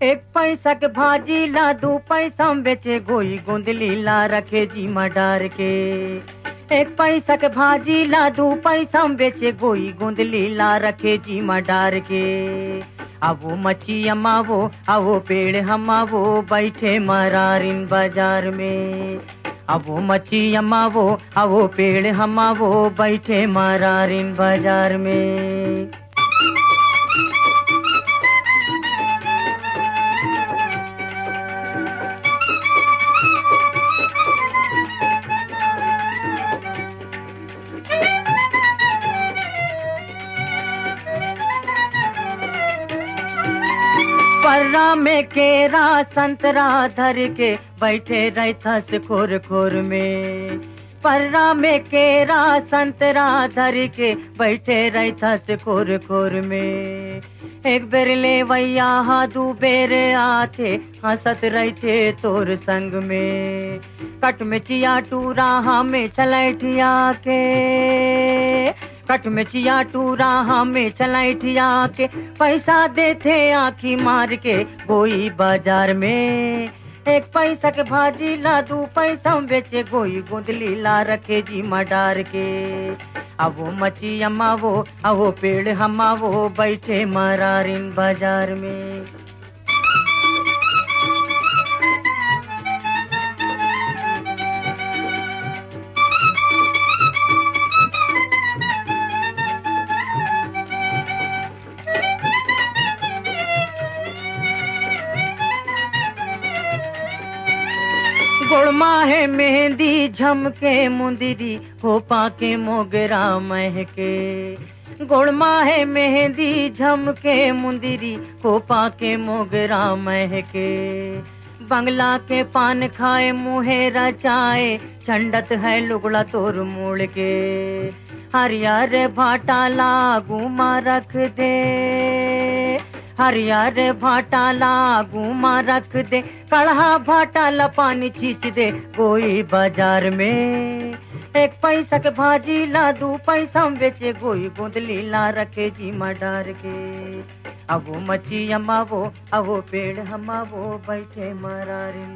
एक पैसा के भाजी ला, दो पैसा में बेचे गोई गोंदली ला, रखे जी मडार के। एक पैसा के भाजी ला, दो पैसा में बेचे गोई गोंदली ला, रखे जी मडार के। अब वो मच्छी अमावो, अब वो पेड़ हमावो, बैठे मरारिन बाजार में। अब वो मच्छी अमावो, अब वो पेड़ हमावो, बैठे मरारिन बाजार में। पर्रा में केरा संतरा धर के, बैठे रहता से खोर खोर में। पर्रा में केरा संतरा धर के, बैठे रहता से खोर खोर में। एक बेर ले वैया हा, दू बेर आथे, हंसत रहते तोर संग में। कट में चिया टूरा हमें चलैठिया के, कट में चिया टूरा हमें चलैठिया के। पैसा देते आँखी मार के, गोई बाजार में। एक पैसा के भाजी ला, दो पैसा में बेचे गोई गोंदली ला, रखे जी मडार के। अब वो मच्छी अमावो, अब वो पेड़ हमावो, बैठे मरारिन बाजार में। गोड़मा है मेहंदी झमके मुंदरी, हो पाके मोगरा महके। गोड़मा है मेहंदी झमके मुंदरी, हो पाके मोगरा महके। बंगला के पान खाए मुहे रचाए, छंडत है लुगड़ा तोर मोड़ के। हरियर भाटा लागू मा रख दे, हरियर भाटा लागू मा रख दे। कढ़ा भाटा ला पानी छींच दे, गोई बाजार में। एक पैसा के भाजी ला, दो पैसा में बेचे गोई गोंदली ला, रखे जी मडार के। अब वो मच्छी अमावो, अब वो पेड़ हमावो, बैठे मरारिन